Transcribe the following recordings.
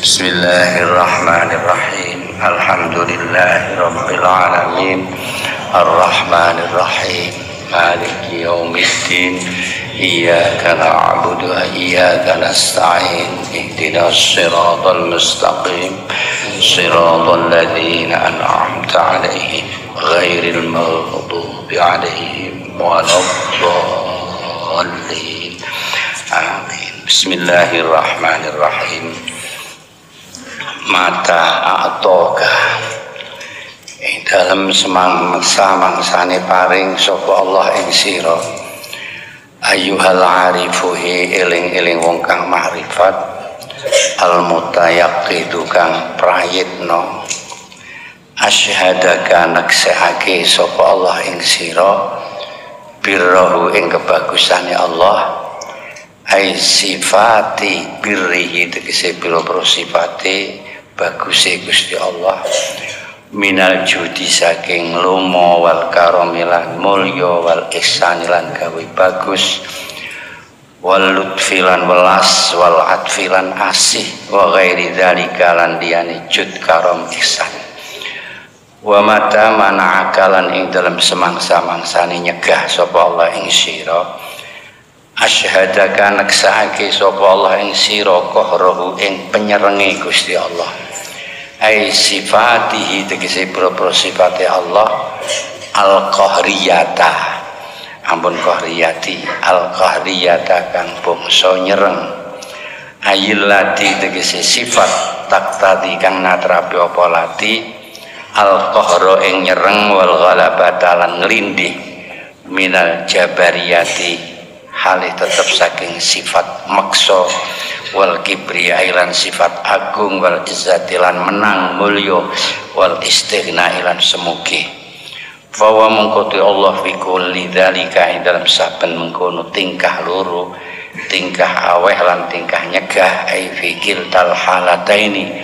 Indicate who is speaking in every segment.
Speaker 1: Bismillahirrahmanirrahim. Alhamdulillahirabbil alamin. Arrahmanirrahim. Maliki yaumiddin. Iyyaka na'budu wa iyyaka nasta'in. Ihdinas siratal mustaqim. Siratal ladzina an'amta 'alaihim ghairil maghdubi 'alaihim waladdallin. Amin. Bismillahirrahmanirrahim. Mata a'toka ing dalam samangsane paring sapa Allah ing sira ayyuhal arifuhi eling-eling wong kang makrifat al mutayaqqidu kang prayitna asyhadaka naksehake sapa Allah ing sira birrahu ing kebagusane Allah ai sifati birrihi tegese pira-pira sifate baguse Gusti Allah minal judi saking lomo wal karamilan mulya wal ihsanilan gawe bagus wal lutfilan welas wal atfilan asih wa ghairi dzalika lan liyane jud karam ihsan wa mata mana'akalan ing dalam semangsa-mangsane nyegah sapa Allah ing sira asyhadaka naksa'ake sapa Allah ing sira qahrahu ing penyerenge Gusti Allah ai sifatihi tegese propro sifate Allah al qahriyata ampun qahriyati al qahriyata kang bangsa nyereng ayil lati tegese sifat taktadi kang natrapi apa lati al qahra ing nyereng wal ghalabata lan nglindih minal jabariyati halih tetep saking sifat maksa wal kibriya ilan sifat agung wal izzatilan menang mulya wal istighna ilan semugi bahwa mengkoti Allah fi kulli dzalika dalam saben mengkono tingkah loro tingkah aweh lan tingkah nyegah ai fi kiltal halataini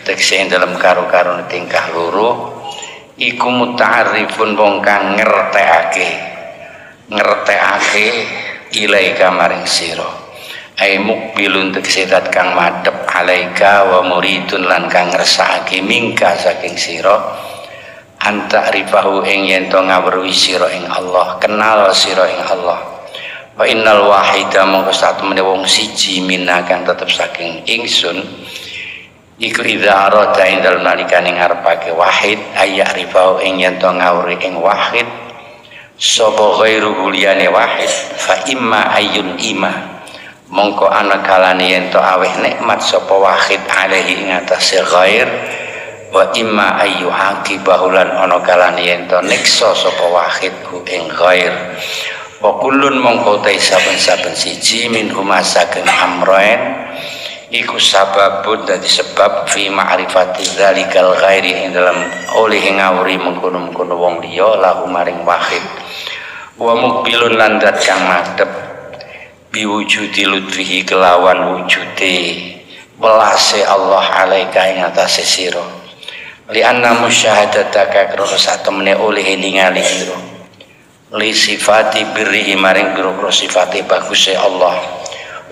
Speaker 1: tekse dalam karo-karo tingkah loro iku muta'arrifun wong kang ngertekake ilaika maring sira ai mukbilun tegese zat kang madhep alaika wa muridun lan kang ngersakake mingka saking sira anta rifahu ing yen to ngawruhi sira ing Allah kenal sira ing Allah wa innal wahida mongko satemene wong siji mina kang tetep saking ingsun iku idza arada ing dalem nalikane ngarepake wahid ayak rifahu ing yen to ngawruhi ing wahid sapa ghairu liyane wahid fa imma ayyun ima mongko ana kalane yen to aweh nikmat sapa wahid alaihi ing atase ghair wa imma ayyu aqibahulan ana kalane yen to niksa sapa wahid ku ing ghair wa kullun mongko ta saben-saben siji min huma saking amrain iku sababun dadi sebab fi ma'rifati dzalikal ghairi ing dalam oleh ngawuri mengkono-mengkono wong liya lahu maring wahid wa mukbilun lan dat kang madhep biwujudi lutfihi kelawan wujude welase Allah alaika ing atase sira li anna musyahadataka krana satemene oleh ningali sira li sifati birri maring biro sifate baguse Allah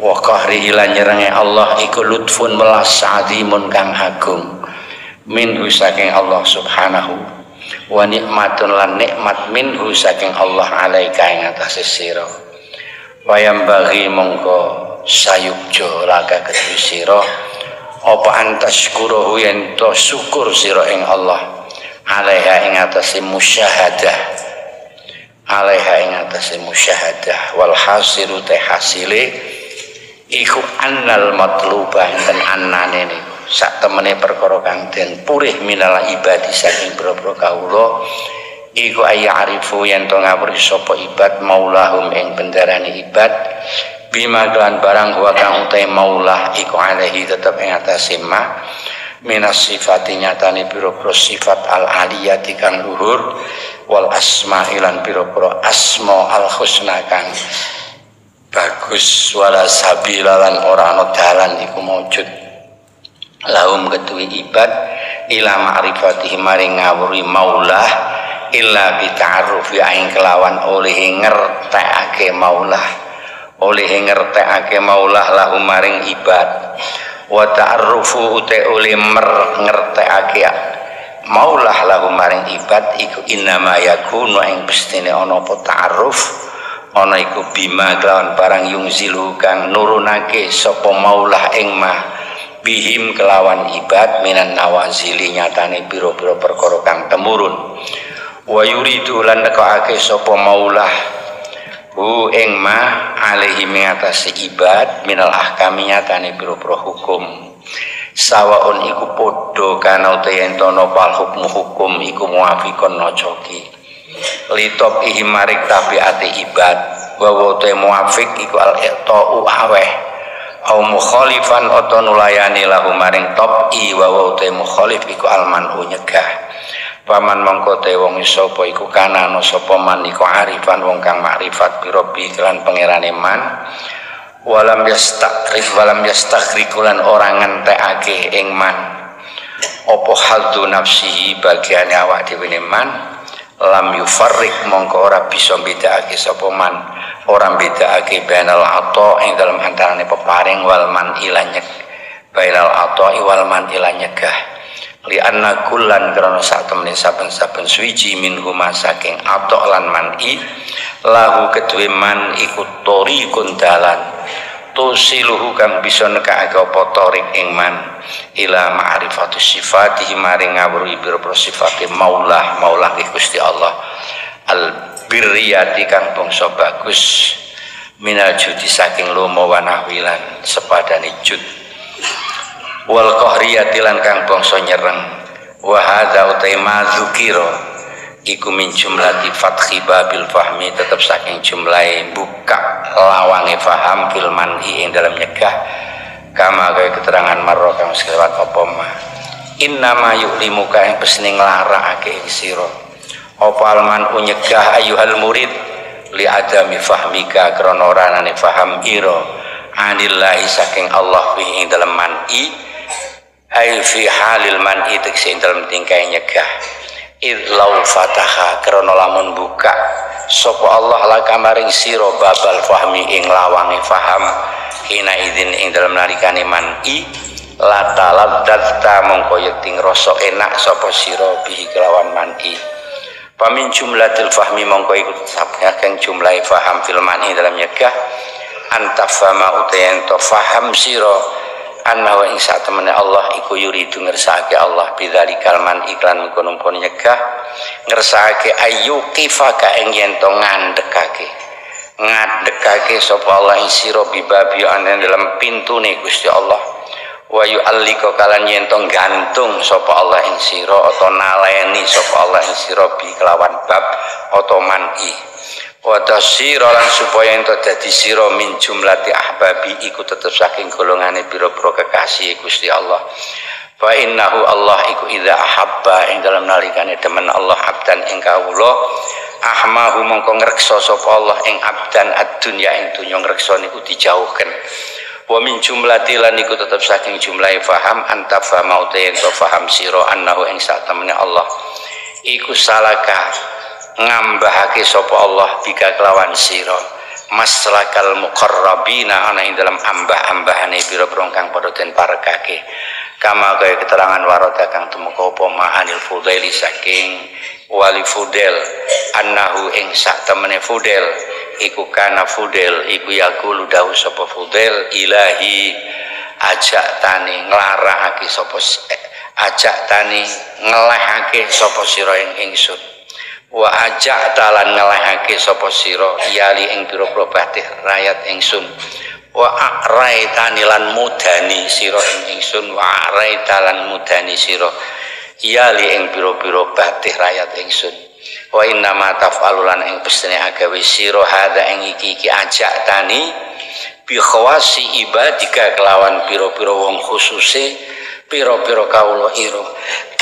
Speaker 1: wa qahri lan nyerenge Allah iku lutfun welas azimun kang agung minhu saking Allah subhanahu wa nikmatun lan nikmat minhu saking Allah alaika ing atase sira wayam bagi mongko sayukjo laka kedue sira apa antasykuruhu yen to syukur sira ing Allah alaiha ing atase musyahadah wal hasilu te hasile iku annal matlubah dan annane niku sak temene perkara kang den purih minal ibadi saking boro-boro kawula iku ayarifu yen to ngawuri sapa ibad maulahum ing bendarane ibad bima kelan barang wa kang utahe maulah iku alaihi tetep ing atase ma minas sifati nyatane biro-biro sifat al aliyati kang luhur wal asma ilan biro-biro asma al husna kang bagus wala sabila lan ora ana dalan iku maujud lahum kedue ibad ila ma'rifatihi maring ngawuri maulah illa bi ta'arrufi aing kelawan oleh ngertekake maulah lahum maring ibad wa ta'arrufu uta oleh ngertekake maulah lahum maring ibad iku innama yakunu ing pestine ana apa ta'arruf ana iku bima kelawan barang yungzilu kang nurunake sapa maulah ing mah bihim kelawan ibad minan nawazili nyatane pira-pira perkara kang temurun wa yuridu lan nekake sapa maulah hu ing ma alaihi mengatasi ibad minal ahkami nyatane pira-pira hukum sawaun iku padha kana utayen tono pal hukum iku muafiqon nocoki litop ihimarik tabiate ibad wa wote muafiq iku al-iqta'u aweh au mukhalifan oto nulayani lahu maring topi wa wote mukhalif iku almanu nyegah paman mongko te wong sapa iku kana no sapa man iku arifan wong kang makrifat birobi kelan pangerane man walam yastakrikulan orang ngentekake ing man apa hadzu nafsihi bagiane awak dhewe man lam yufarrik mongko ora bisa bedakake sapa man ora bedakake bainal ata ing dalem antarane peparing wal man ilanyek bainal ata wal man ilanyegah li anna kullan krana sak temene saben-saben suwiji minhuma saking ata lan mani lahu kedue man iku thoriqun dalan tusiluhu kang bisa nekake apa tarik ing man ila ma'rifatus sifatihi maring ngawruhi pira-pira sifate maulah Gusti Allah al birriyati kang bangsa bagus minal judi saking lomo wa nahwilan sepadane jud wal qahriyati lan kang bangsa nyereng wa hadza utaima dzukira iku min jumlati fathi babil fahmi tetap saking jumlahe buka lawange faham fil manhi ing dalam nyegah kama kaya keterangan marra kang selewat apa ma innama yu'limuka ing pesne nglarakake ing sira apa alman nyegah ayuhal murid li adami fahmika krana ora anane faham ira anillahi saking Allah fi ing dalam manhi ai fi halil manhi tekse ing dalam tingkai nyegah idlau fataha krana lamun buka sapa Allah laka maring sira babal fahmi ing lawange faham hina idzin ing dalam nalikane man'i lataladdata mongko yeting rasa enak sapa sira bihi kelawan man'i pamin jumlatil fahmi mongko iku saking jumlahe faham fil man'i dalam nyegah antafama utayen to faham sira anna wa ing satemene Allah iku yuridu ngersake Allah bidzalikal man iklan mengkono-kono nyegah ngersake ayu kifaka ing yen to ngandekake sapa Allah ing sira bibabi ana dalam pintune Gusti Allah wa yu'allika kalan yen to gantung sapa Allah ing sira utawa naleni sapa Allah ing sira bi kelawan bab otoman'i wa tasira lan supaya ento dadi sira min jumlati ahbabi iku tetep saking golongane pira-pira kekasih Gusti Allah fa innahu Allah iku idza ahabba ing dalam nalikane demen Allah abdan ing kawula ahmahu mongko ngreksa sapa Allah ing abdan ad-dunya ing dunya ngreksa niku dijauhken Wa min jumlati lan iku tetep saking jumlahe faham anta faham utahe ento faham sira annahu ing sak temene Allah iku salaka ngambahake sapa Allah bika kelawan sira maslakal muqarrabina ana ing dalam ambah-ambahane pira-pira kang padha den parekake kama kaya keterangan warada kang tumeka apa ma'anil fudaili saking wali Fudel annahu ing sak temene Fudel iku kana Fudel iku yaqulu dawu sapa Fudel ilahi ajak tani nglarakake sapa ajak tani ngelehake sapa sira ing ingsun wa ajak talan ngelehake sapa sira yali ing pira-pira batih rakyat ingsun wa araitani lan mudani sira ing ingsun wa araitalan mudani sira yali ing pira-pira batih rakyat ingsun wa inna ma taf'alulan ing pestine agawe sira hadza ing iki ajak tani bi khawasi ibadika kelawan pira-pira wong khususe pira-pira kawula ira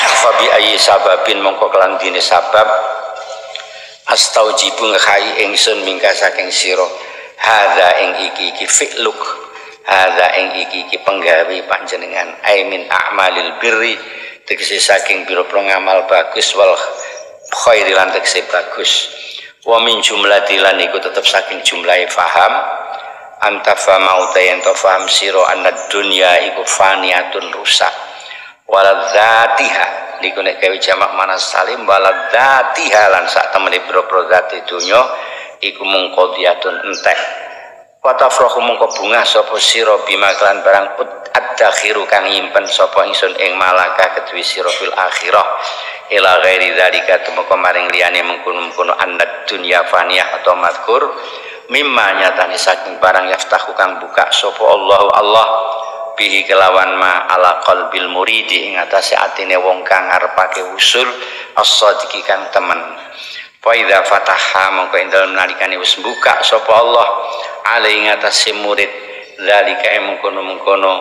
Speaker 1: fa bi ayyi sababin mongko kelan dine sabab astaujibu ngekai ingsun mingka saking sira hadza ing iki fi'luk hadza ing iki penggawe panjenengan aimin a'malil birri tegese saking pira-pira ngamal bagus wal khairi lan tegese bagus wa min jumlati lan iku tetep saking jumlahe faham anta faham utayen to faham sira anna dunya iku faniyatun rusak waladzatiha niku nek gawe jamak mana salim waladzatiha lan sak temene pira-pira zat dunya iku mung qadiyatun entek wa tafrahu mungko bungah sapa sira bima kelan barang ad-dakhiru kang nyimpen sapa ingsun ing malaka kedue sira fil akhirah ila ghairi dzalika tumeka maring liyane mengkono-mengkono annad dunya faniyah atau mazkur mimma nyatane saking barang yaftahu kang buka sapa Allah bihi kelawan ma ala qalbil muridi ing atase atine wong kang ngarepake usul as-sadiqi kang temen fa idza fataha mongko ing dalem nalikane wis buka sapa Allah alai ing atase murid zalika mengkono-mengkono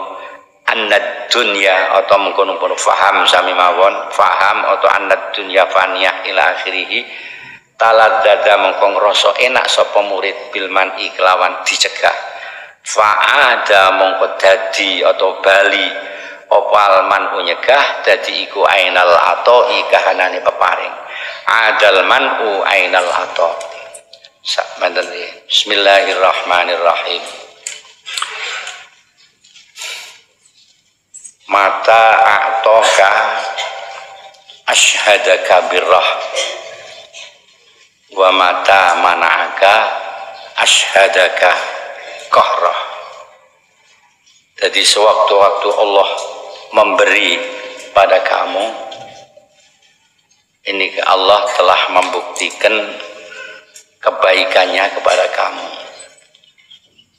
Speaker 1: annad dunya atau mengkono-mengkono faham sami mawon faham atau annad dunya faniyah ila akhirih taladzza mongko ngrasa enak sapa murid bilman iklawan dicegah fa'ada mongko dadi atau bali apa alman unyegah dadi iku ainal ato ikahanane peparing adal manu ainal ato sak menten bismillahirrahmanirrahim mata a'toka ashhadaka birrah wa mata mana'aka ashhadaka qahrah. Jadi sewaktu-waktu Allah memberi pada kamu ini Allah telah membuktikan kebaikannya kepada kamu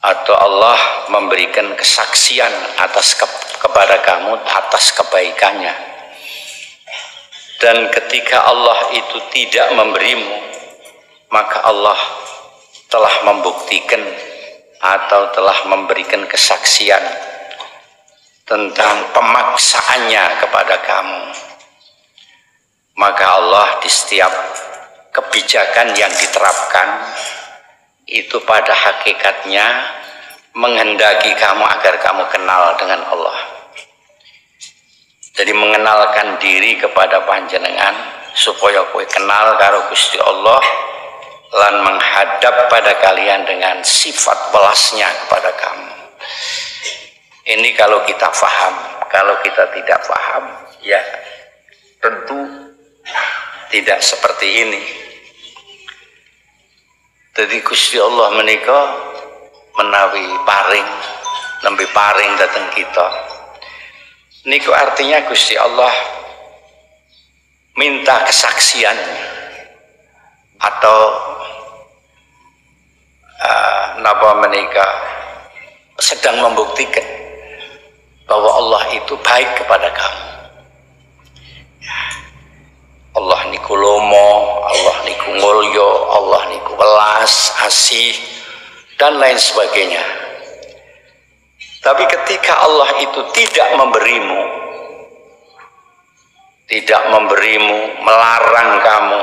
Speaker 1: atau Allah memberikan kesaksian atas kepada kamu atas kebaikannya, dan ketika Allah itu tidak memberimu maka Allah telah membuktikan atau telah memberikan kesaksian tentang pemaksaannya kepada kamu. Maka Allah di setiap kebijakan yang diterapkan itu pada hakikatnya menghendaki kamu agar kamu kenal dengan Allah. Jadi mengenalkan diri kepada panjenengan supaya kowe kenal karo Gusti Allah lan menghadap pada kalian dengan sifat welasnya kepada kamu. Ini kalau kita faham. Kalau kita tidak faham, ya tentu tidak seperti ini. Jadi Gusti Allah menika menawi paring nembe paring dateng kita niku artinya Gusti Allah minta kesaksian atau napa menika sedang membuktikan bahwa Allah itu baik kepada kamu. Allah niku lomo, Allah niku mulya, Allah niku welas, asih dan lain sebagainya. Tapi ketika Allah itu tidak memberimu, melarang kamu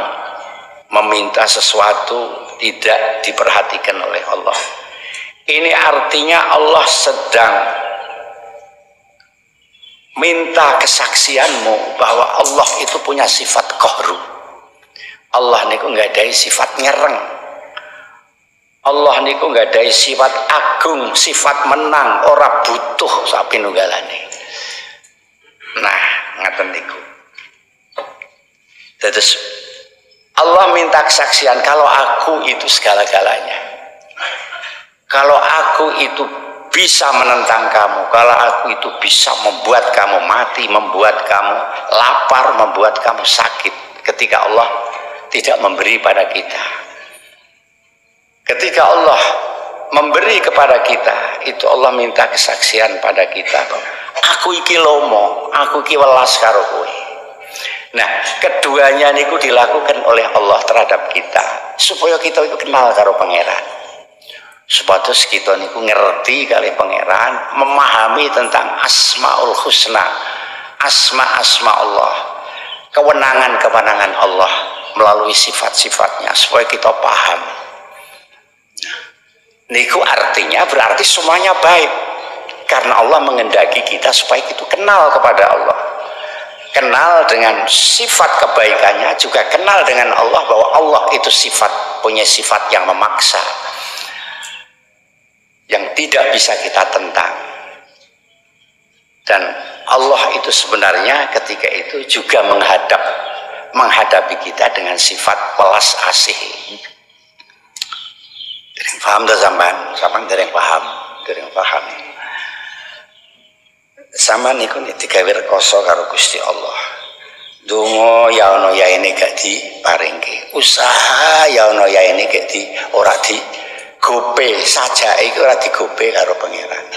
Speaker 1: meminta sesuatu tidak diperhatikan oleh Allah, Ini artinya Allah sedang minta kesaksianmu bahwa Allah itu punya sifat qahru. Allah niku nggak ada sifat nyereng. Allah niku nggak ada sifat agung, sifat menang, ora butuh sapi nunggalane. Nah, ngaten niku. Terus Allah minta kesaksian kalau aku itu segala-galanya. Kalau aku itu bisa menentang kamu, kalau aku itu bisa membuat kamu mati, membuat kamu lapar, membuat kamu sakit, ketika Allah tidak memberi pada kita. Ketika Allah memberi kepada kita, itu Allah minta kesaksian pada kita, aku iki lomo, aku iki welas karo kowe. Nah, keduanya niku dilakukan oleh Allah terhadap kita supaya kita itu kenal karo pangeran. Supados kita niku ngerti kali pangeran, memahami tentang asmaul husna, asma Allah, kewenangan Allah melalui sifat-sifatnya, supaya kita paham. Niku artinya berarti semuanya baik, karena Allah mengendaki kita supaya kita kenal kepada Allah, kenal dengan sifat kebaikannya, juga kenal dengan Allah, bahwa Allah itu punya sifat yang memaksa, yang tidak bisa kita tentang. Dan Allah itu sebenarnya ketika itu juga menghadapi kita dengan sifat welas asih. Dereng paham dah sampean dereng paham. Sampean niku digawe rekoso karo Gusti Allah. Donga ya ono ya ini gak diparingke. Usaha ya ono ya ini gak ora di gope saja, itu ora digope karo pangeran.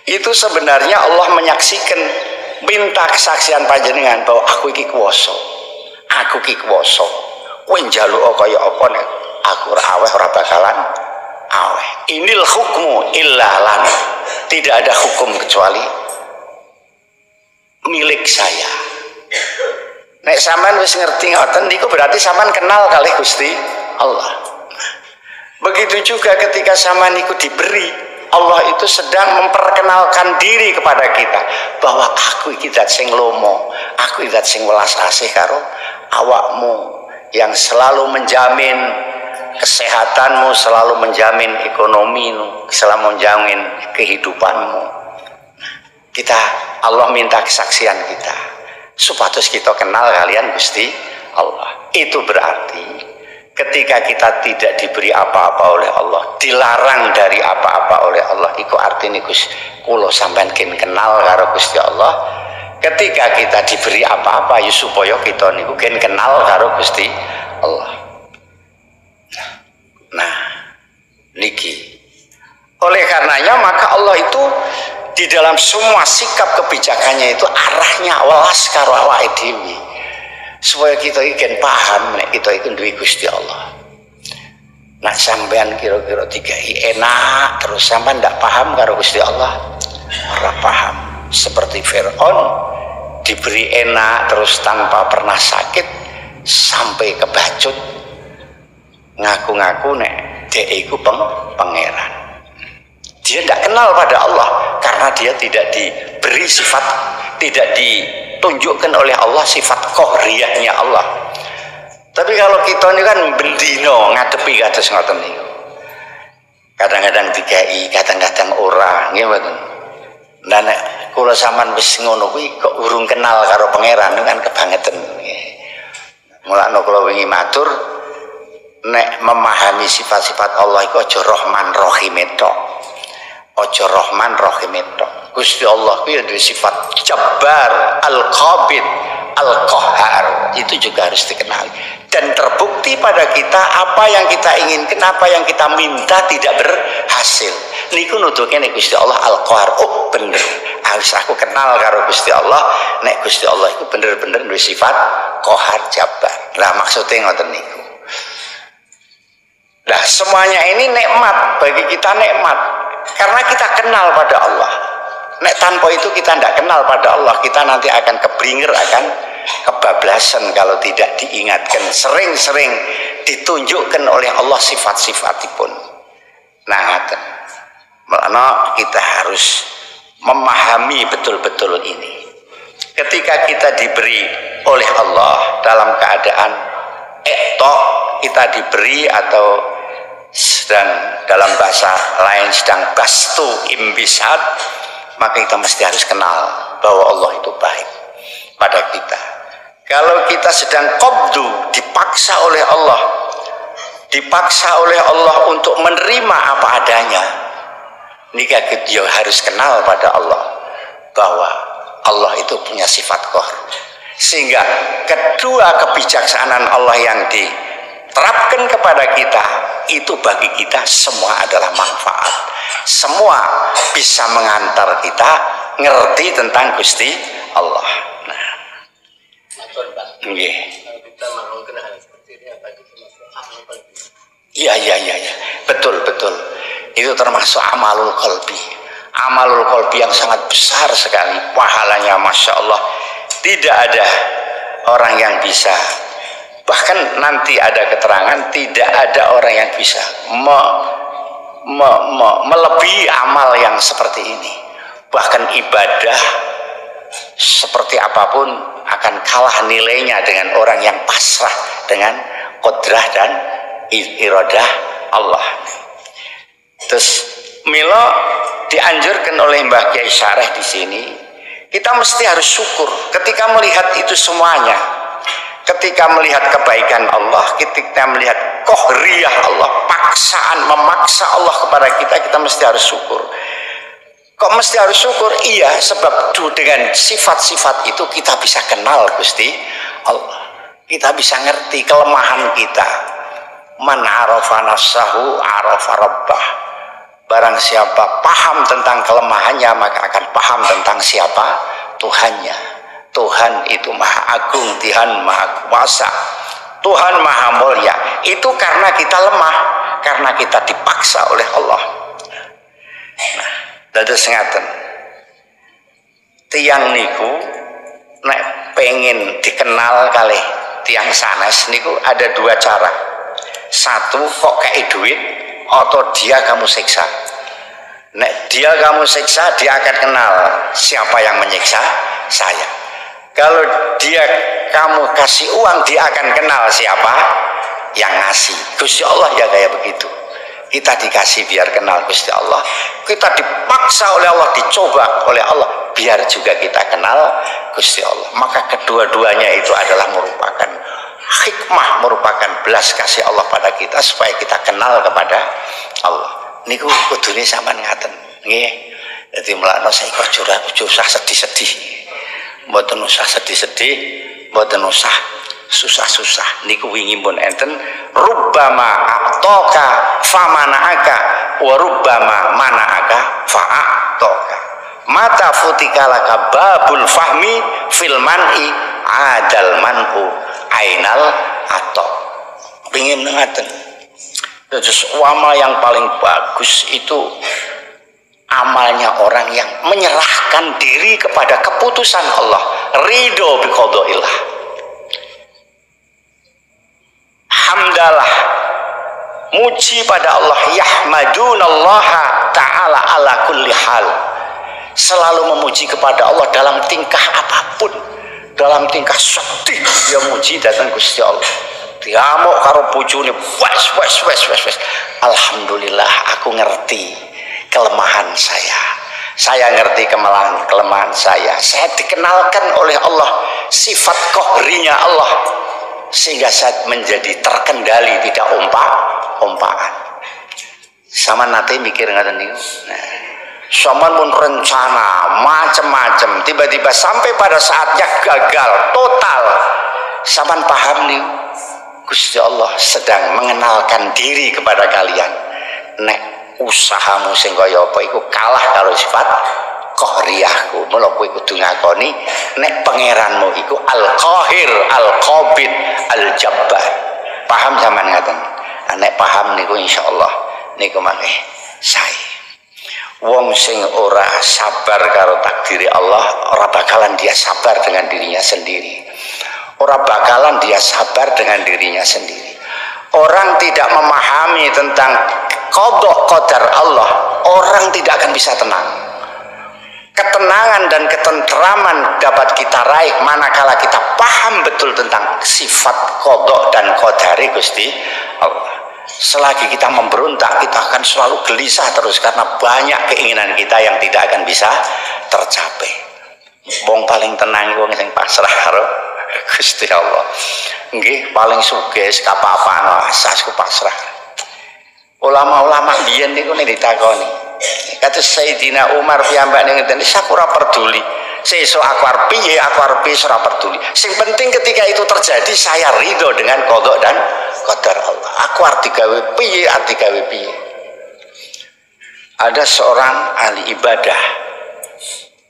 Speaker 1: Itu sebenarnya Allah menyaksikan, minta kesaksian panjenengan bahwa aku iki kuwasa. Aku iki kuwasa. Kowe njaluk kaya apa nek aku ora aweh ora bakalan aweh. Inil hukmu illa lana. Tidak ada hukum kecuali milik saya. Nek sampean wis ngerti ngoten niku berarti sampean kenal kali Gusti Allah. Begitu juga ketika sampean niku diberi, Allah itu sedang memperkenalkan diri kepada kita bahwa aku iki zat sing lomo, aku zat sing welas asih karo awakmu, yang selalu menjamin kesehatanmu, selalu menjamin ekonomimu, selalu menjamin kehidupanmu. Allah minta kesaksian kita supados kita kenal kalian Gusti Allah. Itu berarti ketika kita tidak diberi apa-apa oleh Allah, dilarang dari apa-apa oleh Allah, iku artine kula sampean kenal karo Gusti Allah. Ketika kita diberi apa-apa ya supaya kita niku kenal karo Gusti Allah. Nah, niki. Oleh karenanya maka Allah itu di dalam semua sikap kebijakannya itu arahnya welas karo awake dhewe. Supaya kita ikan paham nek kita iku duwe Gusti Allah. Nak sampean kira-kira digawe enak terus sampean ndak paham karo Gusti Allah, ora paham. Seperti Firaun diberi enak terus tanpa pernah sakit sampai kebacut, ngaku-ngaku nek dia iku pangeran. Dia tidak kenal pada Allah karena dia tidak diberi sifat, tidak ditunjukkan oleh Allah sifat qahriyahnya Allah. Tapi kalau kita ini kan bendino ngadepi kados ngoten niku. Kadang-kadang dikai, kadang-kadang ora, nggih mboten. Lah nek kula sampean wis ngono kuwi kok urung kenal karo pangeran kan kebangetan nggih. Mulane kula wingi matur nek memahami sifat-sifat Allah iku aja Rahman Rahim tok. Aja Rahman Rahim tok. Gusti Allah kuwi duwe sifat Jabbar, Al-Qabid, Al-Qahhar. Itu juga harus dikenali. Dan terbukti pada kita apa yang kita inginkan, apa yang kita minta tidak berhasil. Niku nuduhke nek Gusti Allah Al-Qahhar. Oh bener, harus aku kenal karo Gusti Allah. Nek Gusti Allah itu bener-bener duwe sifat Qahhar Jabbar. Lah maksudnya ngoten niku. Nah semuanya ini nikmat bagi kita, nikmat karena kita kenal pada Allah. Nek tanpa itu kita tidak kenal pada Allah, kita nanti akan keblinger, akan kebablasan kalau tidak diingatkan, sering-sering ditunjukkan oleh Allah sifat-sifatipun. Nah Karena kita harus memahami betul-betul ini. Ketika kita diberi oleh Allah dalam keadaan kita diberi atau sedang dalam bahasa lain sedang bastu imbisat, maka kita mesti harus kenal bahwa Allah itu baik pada kita. Kalau kita sedang qabdu, dipaksa oleh Allah untuk menerima apa adanya, nikah kita harus kenal pada Allah bahwa Allah itu punya sifat qahr. Sehingga kedua kebijaksanaan Allah yang diterapkan kepada kita itu bagi kita semua adalah manfaat. Semua bisa mengantar kita ngerti tentang Gusti Allah. Nah, nggih. Kita melakukan hal seperti ini apa itu termasuk amal qalbi? Iya. Betul. Itu termasuk amalul qalbi. Amalul qalbi yang sangat besar sekali pahalanya, Masya Allah. Tidak ada orang yang bisa, bahkan nanti ada keterangan tidak ada orang yang bisa melebihi amal yang seperti ini. Bahkan ibadah seperti apapun akan kalah nilainya dengan orang yang pasrah dengan qudrah dan iradah Allah. Terus mila dianjurkan oleh Mbah Kiai Syareh di sini, kita mesti harus syukur ketika melihat itu semuanya. Ketika melihat kebaikan Allah, ketika melihat qahriyah Allah, paksaan memaksa Allah kepada kita mesti harus syukur. Kok mesti harus syukur? Iya, sebab dengan sifat-sifat itu kita bisa kenal Gusti Allah. Kita bisa ngerti kelemahan kita. Man arafa nafsahu arafa rabbah. Barang siapa paham tentang kelemahannya, maka akan paham tentang siapa Tuhannya. Tuhan itu maha agung, Tuhan maha kuasa, Tuhan maha mulia. Itu karena kita lemah, karena kita dipaksa oleh Allah. Nah, dados ngaten. Tiang niku nek pengen dikenal kali tiang sanes niku ada dua cara. Satu, kok kayak duit, atau dia kamu siksa. Nek dia kamu siksa, dia akan kenal siapa yang menyiksa saya. Kalau dia kamu kasih uang, dia akan kenal siapa yang ngasih. Gusti Allah ya kayak begitu. Kita dikasih biar kenal Gusti Allah, kita dipaksa oleh Allah, dicoba oleh Allah biar juga kita kenal Gusti Allah. Maka kedua-duanya itu adalah merupakan hikmah, merupakan belas kasih Allah pada kita supaya kita kenal kepada Allah. Niku kudune sampean ngaten nggih. Dadi mlakno saiki aja usah sedih-sedih. Mboten usah sedih-sedih, mboten usah susah-susah. Niku wingi pun enten rubbama aqtaka famana'aka wa rubbama mana'aka fa'aqtaka. Mata futikalaka babul fahmi fil man'i adal man'u ainal atok. Pengin ngaten. Terus amal yang paling bagus itu amalnya orang yang menyerahkan diri kepada keputusan Allah, ridho bi qadaillah. Hamdalah, muji pada Allah, yahmadunallaha ta'ala ala kulli hal. Selalu memuji kepada Allah dalam tingkah apapun. Dalam tingkah sedih dia muji datang Gusti Allah. Diamuk karo bojone, wes. Alhamdulillah aku ngerti kelemahan saya. Saya ngerti kelemahan saya. Saya dikenalkan oleh Allah sifat qahriynya Allah sehingga saya menjadi terkendali, tidak ompaan. Sama nate mikir ngaten niku. Nah, sama pun rencana macam-macam, tiba-tiba sampai pada saatnya gagal total. Sampean paham nih, Gusti Allah sedang mengenalkan diri kepada kalian. Nek usahamu sing kaya apa iku kalah karo sifat qahriyahku. Mula kowe kudu ngakoni nek pangeranmu iku al-qahir, al-qabid, al-jabbar. Paham sampean ngaten? Nek paham niku insyaallah niku mangke sae. Wong sing ora sabar karo takdiri Allah, ora bakalan dia sabar dengan dirinya sendiri. Ora bakalan dia sabar dengan dirinya sendiri. Orang tidak memahami tentang qada qadar Allah, orang tidak akan bisa tenang. Ketenangan dan ketenteraman dapat kita raih manakala kita paham betul tentang sifat qada dan qadari Gusti Allah. Selagi kita memberontak, kita akan selalu gelisah terus karena banyak keinginan kita yang tidak akan bisa tercapai. Wong paling tenang wong sing pasrah karo Gusti Allah. Nggih, paling sugih kapapano asasku pasrah. Ulama-ulama biyen niku nek ditakoni, kata Sayyidina Umar piyambak ning ngeten, aku ora peduli. Sesuk aku arep piye, ora peduli. Sing penting ketika itu terjadi saya ridho dengan qada dan qadar Allah. Aku arep digawe piye, Ada seorang ahli ibadah,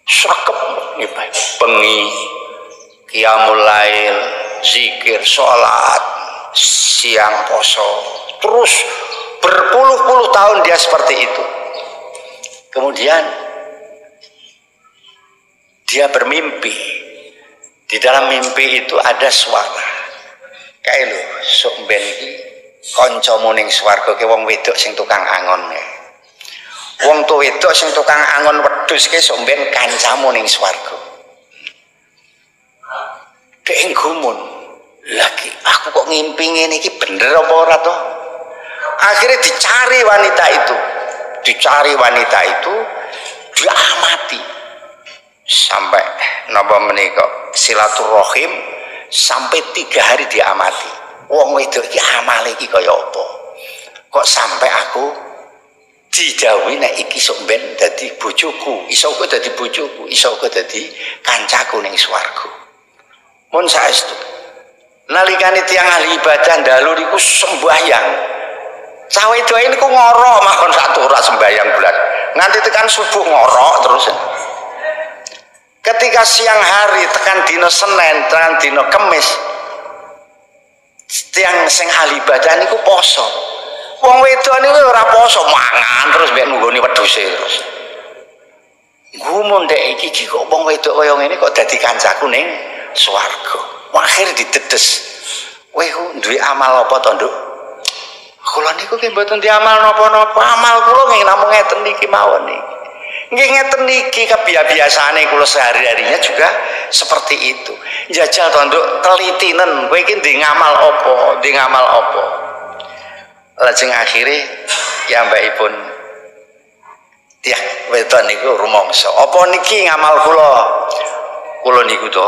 Speaker 1: srekep ibadah, bengi, qiyamul lail, zikir, sholat, siang poso, terus berpuluh-puluh tahun dia seperti itu. Kemudian dia bermimpi. Di dalam mimpi itu ada suara. Kayak lho, sok ben iki kancamu ning swarga ke wong wedok sing tukang angon. Wong tuwa wedok sing tukang angon wedhus ke sok ben kancamu ning swarga. Dek gumun. Lagi aku kok ngimpi ngene iki bener apa ora to? Akhirnya dicari wanita itu, diamati sampai napa menika silaturahim sampai 3 hari diamati. Wong wedok iki amale iki kaya apa? Kok sampai aku didhawuhi nek iki sok ben dadi bojoku, iso uga dadi bojoku, iso uga dadi kancaku ning swarga. Mun saestu nalikane tiyang ahli ibadah ndalu niku sembahyang. Cawe doa ini ku ngorok mawon satu ora sembahyang bulan nganti tekan subuh ngorok terus. Ketika siang hari tekan dino Senin, tekan dino Kemis, tiang sing ahli ibadah niku poso. Wong wedok niku ora poso, mangan terus mbek nunggoni wedhuse terus. Gumun dek iki kok wong wedok kaya ngene kok dadi kancaku ning swarga. Akhir didedes. Kowe duwe amal apa to, Nduk? Kula niku ki mboten diamal napa-napa, amal kula nggih namung ngeten niki mawon niki. Nggih ngeten niki kebiasaane kula sehari-harinya juga seperti itu. Njajal to Nduk, telitinen kowe iki ndek ngamal apa? Lajeng akhire ya mbakipun tiang wedok niku rumangsa, "Apa niki ngamal kula?" Kula niku to,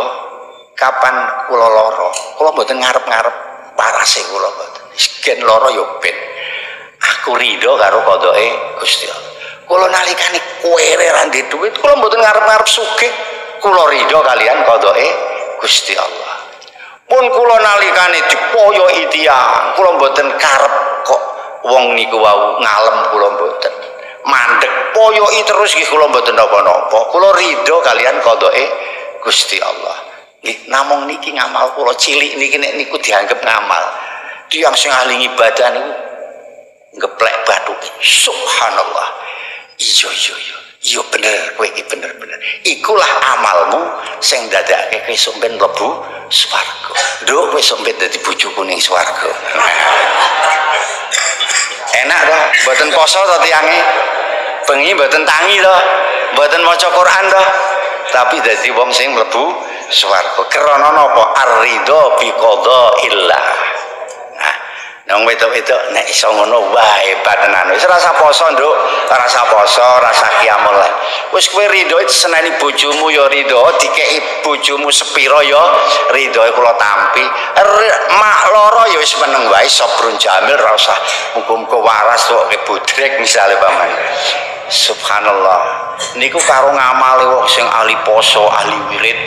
Speaker 1: kapan kula lara, kula mboten ngarep-ngarep parase kula mboten. Gen loro yo ben aku ridho karo qadae Gusti Allah. Kula nalikane kuwere ra ndek dhuwit kula mboten ngarep-ngarep sugih, kula ridho kalian qadae Gusti Allah. Pun kula nalikane dipoyoki tiyang kula mboten karep kok wong niku wau ngalem, kula mboten mandeg poyoki terus nggih, kula mboten napa-napa, kula ridho kalian qadae Gusti Allah. Nggih namung niki ngamal kula cilik niki nek niku dianggep ngamal. Tiang sing ahli ibadah niku ngeplek batu. Subhanallah. Iya bener, kowe iki bener. Ikulah amalmu sing ndadekake kowe sok ben mlebu swarga. Nduk kowe sok ben dadi bojoku ning swarga. Enak to, mboten poso to tiange. Bengi mboten tangi to, mboten maca Quran to, tapi dadi wong sing mlebu swarga. Krana napa? Ar-ridho bi qadaillah. Nang wedok-wedok nek iso ngono wae hebat tenan. Wis rasa poso, Nduk. Rasa poso, rasa qiyamul lail. Wis kowe ridho seneni bojomu ya ridho, dikeki bojomu sepira ya ridho, kula tampi. Mak loro ya wis meneng wae, sabrun jamil ra usah muga-muga waras kok kebudrek misale paman. Subhanallah. Niku karo ngamale wong sing ahli poso, ahli wirid.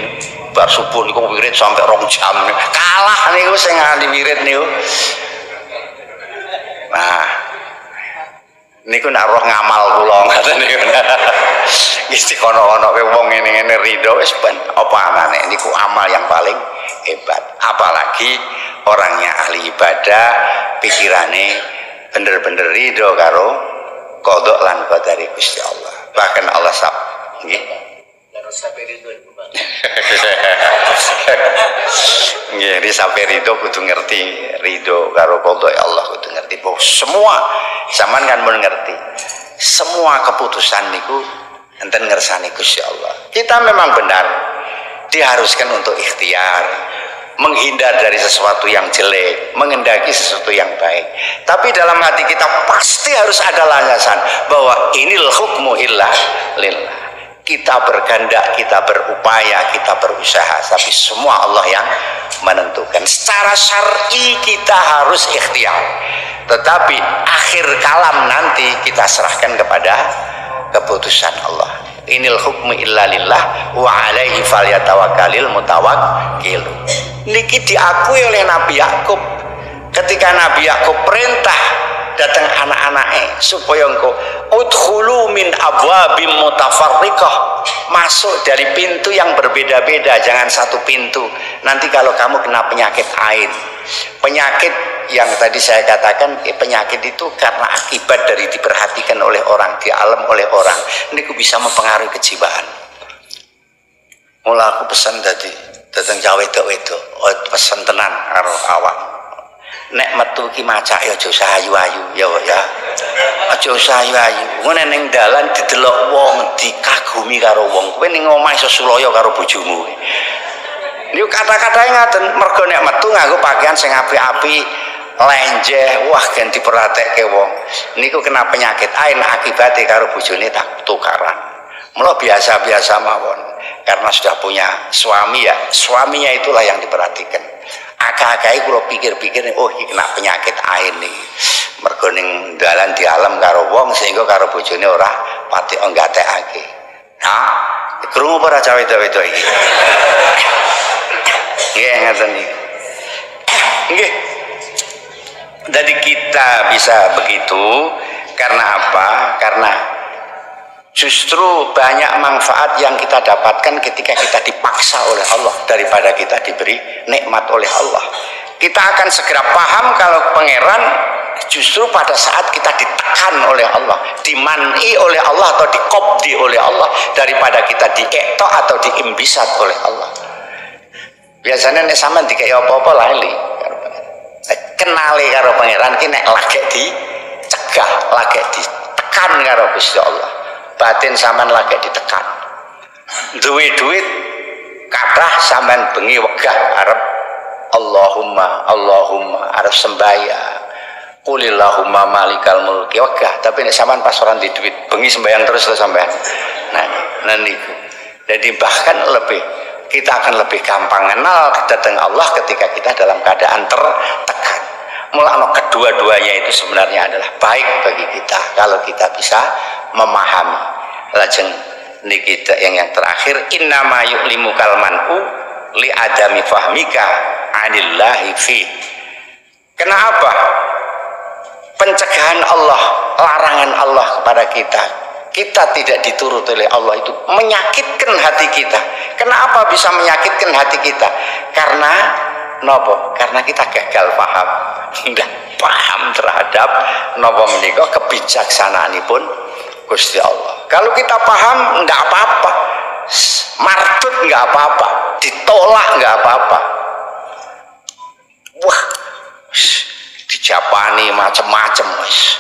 Speaker 1: Bar subuh niku wirid sampai 2 jam. Kalah niku sing ahli wirid niku. Nah, niku nak roh ngamal kula ngoten niku. Iki kono-kono kowe wong ngene-ngene ridho wis ben apa anane niku amal yang paling hebat. Apalagi orangnya ahli ibadah, pikirane bener-bener ridho karo qada lan qadari Gusti Allah. Bahkan Allah nggih. Harus sampai ridho Bang. Nggih, sampai ridho kudu ngerti, ridho karo qadha Allah kudu ngerti. Bahwa semua zaman kan mun ngerti. Semua keputusan niku enten ngersani Gusti Allah. Kita memang benar diharuskan untuk ikhtiar, menghindar dari sesuatu yang jelek, mengendaki sesuatu yang baik. Tapi dalam hati kita pasti harus ada landasan bahwa inil hukmu illa lillah. Kita berkehendak, kita berupaya, kita berusaha, tapi semua Allah yang menentukan. Secara syar'i kita harus ikhtiar, tetapi akhir kalam nanti kita serahkan kepada keputusan Allah. Inil hukmu illa lillah wa alaihi falyatawakkalul mutawakkil. Niki diakui oleh Nabi Yakub ketika Nabi Yakub perintah datang anak-anaknya supaya engkau udkhulu min abwabim mutafarriqah, masuk dari pintu yang berbeda-beda, jangan satu pintu. Nanti kalau kamu kena penyakit ain, penyakit yang tadi saya katakan, penyakit itu karena akibat dari diperhatikan oleh orang, dialam oleh orang, ini bisa mempengaruhi kejiwaan. Mula aku pesan tadi datang cawe wedok pesan tenan karo awak, nek metu ki macak ya aja sayu-ayu ya aja sayu-ayu. Ngono ning dalan didelok wong, dikagumi karo wong, kowe ning omah iso sulaya karo bojomu. Niku kata-katane ngaten, mergo nek metu nganggo pakaian sing apik-apik, lenjeh, wah gen diperhatekke wong. Niku kena penyakit ain akibate karo bojone tak tukaran. Mula biasa-biasa mawon. Karena sudah punya suami ya, suaminya itulah yang diperhatikan. Akak-akai kula pikir-pikir, oh iki kena penyakit ain nih. Mergo ning dalan di alam karo wong sehingga karo bojone ora pati nggatekake. Nah, krungu para cawe-cawe iki. Nggih ngaten iki. Nggih. Jadi kita bisa begitu karena apa? Karena justru banyak manfaat yang kita dapatkan ketika kita dipaksa oleh Allah daripada kita diberi nikmat oleh Allah. Kita akan segera paham kalau pangeran justru pada saat kita ditekan oleh Allah, diman'i oleh Allah atau dikobdi oleh Allah, daripada kita diektok atau diimbisat oleh Allah. Biasanya nek sampean dikek apa-apa lali. Kenali karo pangeran ki nek lagi dicegah, lagi ditekan karo Gusti Allah. Batin sampean lagi ditekan, duwe duit kathah sampean bengi wegah arep Allahumma arep sembahyang, qulillahumma malikal mulki wegah, tapi nek sampean pas ora di duit bengi sembahyang terus lho sampean. Nah niku. Jadi bahkan kita akan lebih gampang kenal datang Allah ketika kita dalam keadaan tertekan. Mulanya kedua-duanya itu sebenarnya adalah baik bagi kita kalau kita bisa memahami. Lajeng niki yang terakhir, innama yu'limu kalman'u li adami fahmika anillahi fi. Kenapa pencegahan Allah, larangan Allah kepada kita tidak diturut oleh Allah itu menyakitkan hati kita. Kenapa bisa menyakitkan hati kita? Karena nopo? Karena kita gagal paham, tidak paham terhadap nopo menika kebijaksanaanipun Gusti Allah. Kalau kita paham enggak apa-apa, martut enggak apa-apa, ditolak enggak apa-apa. Wah, dijapani macam-macam wis.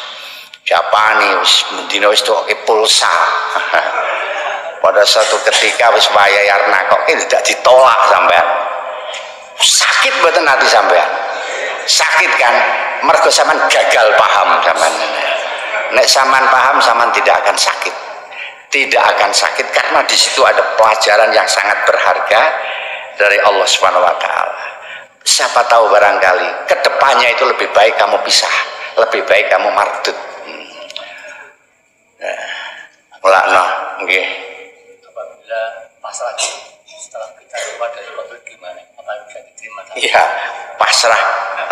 Speaker 1: Japani wis mendina wis tuke pulsa. Pada suatu ketika wis bayar nakoke tidak ditolak sampean. Sakit mboten hati sampean? Sakit kan? Mergo sampean gagal paham sampean. Nek sampean paham sampean tidak akan sakit. Tidak akan sakit karena di situ ada pelajaran yang sangat berharga dari Allah Subhanahu wa taala. Siapa tahu barangkali kedepannya itu lebih baik kamu pisah, lebih baik kamu mardut. Mulakno nggih.
Speaker 2: Apabila pasrah setelah kita keluar dari waktu gimana? Apa bisa diterima?
Speaker 1: Iya, pasrah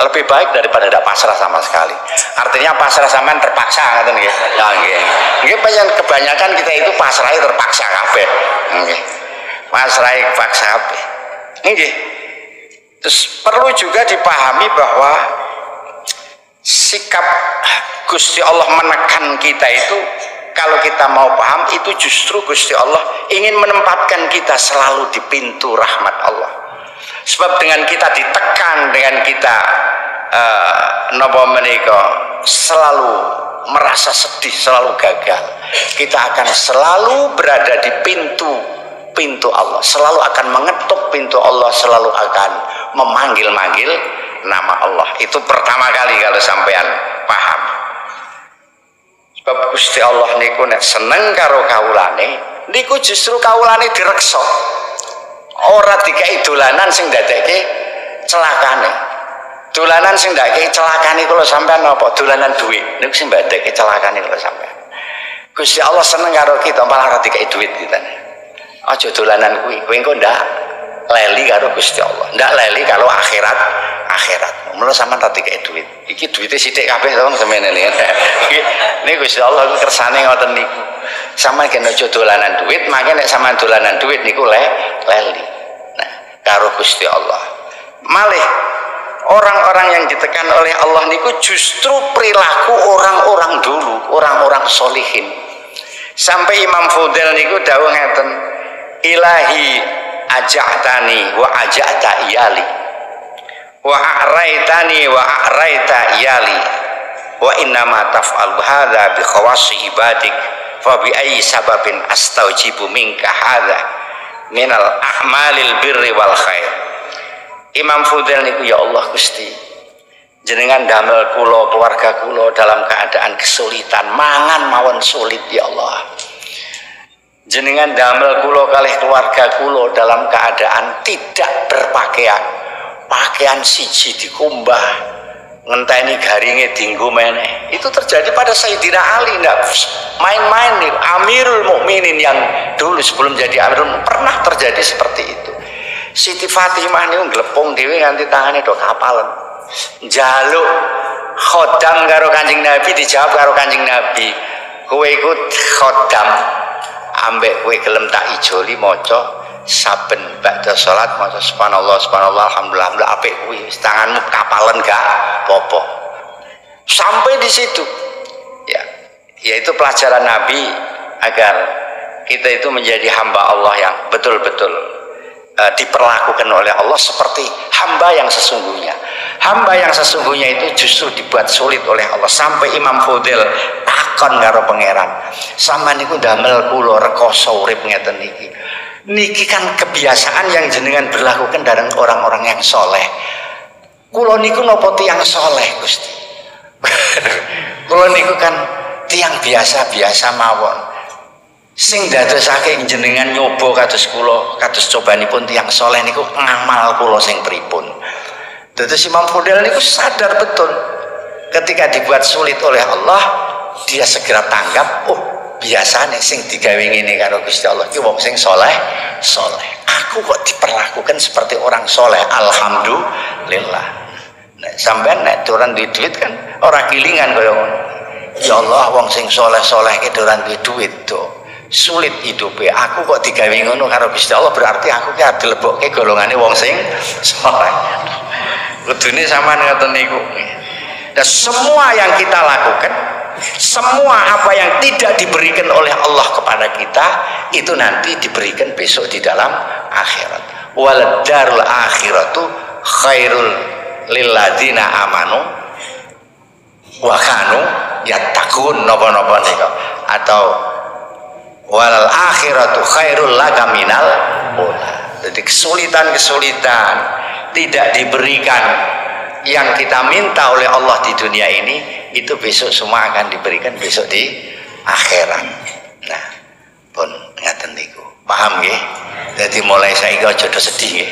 Speaker 1: lebih baik daripada tidak pasrah sama sekali. Artinya pasrah sampean terpaksa ngoten nggih. Ya nggih. Nggih kebanyakan kita itu pasrah terpaksa kabeh. Nggih. Pasrah terpaksa kabeh. Nggih. Terus perlu juga dipahami bahwa sikap Gusti Allah menekan kita itu, kalau kita mau paham itu justru Gusti Allah ingin menempatkan kita selalu di pintu rahmat Allah. Sebab dengan kita ditekan, dengan kita napa menika selalu merasa sedih, selalu gagal, kita akan selalu berada di pintu Allah, selalu akan mengetuk pintu Allah, selalu akan memanggil-manggil nama Allah. Itu pertama kali kalau sampean paham. Sebab Gusti Allah niku nek seneng karo kawulane, niku justru kawulane direksa. Ora dikai dolanan sing ndadekke celakane. Dolanan sing ndadekke celakane kula sampean napa? Dolanan duit. Niku sing ndadekke celakane kula sampean. Gusti Allah seneng karo kita malah ora dikai duit kita. Aja dolanan kuwi. Kowe engko ndak leli karo Gusti Allah. Ndak leli kalau akhirat. Mula sampean ora dikai duit. Iki duite sithik kabeh to semene iki. Niku Gusti Allah ku kersane ngoten niku. Sampeyan gen aja dolanan duit, mangke nek sampean dolanan duit niku leli. Nah, karo Gusti Allah. Malih orang-orang yang ditekan oleh Allah niku justru perilaku orang-orang dulu, orang-orang solihin. Sampai Imam Fudail niku dawuh ngeten, ilahi aja'tani wa aja'ta iyali wa a'raitani wa a'raita iyali wa innama taf'al hadza bi khawasi ibadik fa bi ayyi sababin astaujibu minka hadza minal a'malil birri wal khair. Imam Fudail niku, ya Allah Gusti, jenengan damel kula keluarga kula dalam keadaan kesulitan, mangan mawon sulit ya Allah. Jenengan damel kula kalih keluarga kula dalam keadaan tidak berpakaian, pakaian siji dikumbah, ngenteni garinge dienggo meneh. Itu terjadi pada Sayyidina Ali, ndak main-main nih. Amirul Mukminin yang dulu sebelum jadi Amirul pernah terjadi seperti itu. Siti Fatimah niku glepung dhewe nganti tangane do kapalan. Njaluk khodam karo Kanjeng Nabi, dijawab karo Kanjeng Nabi, kowe iku khodam ambek kowe gelem tak ijoli maca saben ba'da salat maca subhanallah subhanallah alhamdulillah apik kuwi, tanganmu kapalan gak apa-apa. Sampai di situ ya, yaitu pelajaran Nabi agar kita itu menjadi hamba Allah yang betul-betul diperlakukan oleh Allah seperti hamba yang sesungguhnya. Hamba yang sesungguhnya itu justru dibuat sulit oleh Allah. Sampai Imam Fudail takon karo pangeran, sampean niku damel kula rekoso urip ngeten niki. Niki kan kebiasaan yang jenengan berlakukan dari orang-orang yang soleh. Kula niku napa tiyang soleh Gusti? Kula niku kan tiyang biasa-biasa mawon. Sing dadosake jenengan nyoba kados kula, kados cobanipun tiyang soleh niku ngamal kula sing pripun. Dados Imam Fudail niku sadar betul ketika dibuat sulit oleh Allah, dia segera tanggap, oh biasanya sing digawe ngene karo Gusti Allah ki wong sing soleh. Aku kok diperlakukan seperti orang soleh, alhamdulillah. Nek sampean nek doran duit kan ora kilingan kaya ngono. Ya Allah, wong sing soleh ki doran duit to. Sulit hidupnya, aku kok digawe ngono karo Gusti Allah, berarti aku ki dilebokke golongane wong sing soleh. Kudune sampean ngoten niku. Dan semua yang kita lakukan, semua apa yang tidak diberikan oleh Allah kepada kita, itu nanti diberikan besok di dalam akhirat. Wal darul akhiratu khairul lilladzina amanu wa kanu yattaqun, napa-napa nika, atau wal akhiratu khairul laka minal ula. Jadi kesulitan-kesulitan tidak diberikan yang kita minta oleh Allah di dunia ini, itu besok semua akan diberikan besok di akhirat. Nah, pun ngaten niku. Paham nggih? Jadi mulai saiki aja do sedih nggih.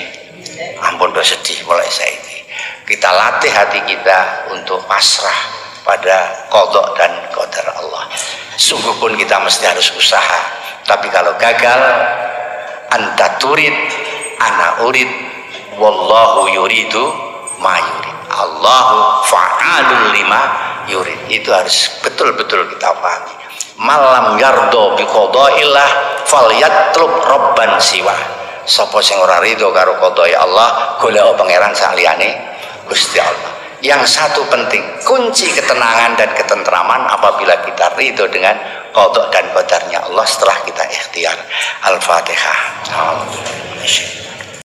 Speaker 1: Ampun do sedih mulai saiki. Kita latih hati kita untuk pasrah pada qada dan qadar Allah. Sungguh pun kita mesti harus usaha. Tapi kalau gagal, anta turid, ana urid, wallahu yuridu ma yurid. Allahu fa'alul lima yurid. Itu harus betul-betul kita pahami. Malam yardo bi qadaillah falyatlub rabban siwa. Sapa sing ora ridho karo qada ya Allah, golek pangeran saliyane Gusti Allah. Yang satu penting, kunci ketenangan dan ketentraman apabila kita ridho dengan qada dan qadarnya Allah setelah kita ikhtiar. Al-Fatihah.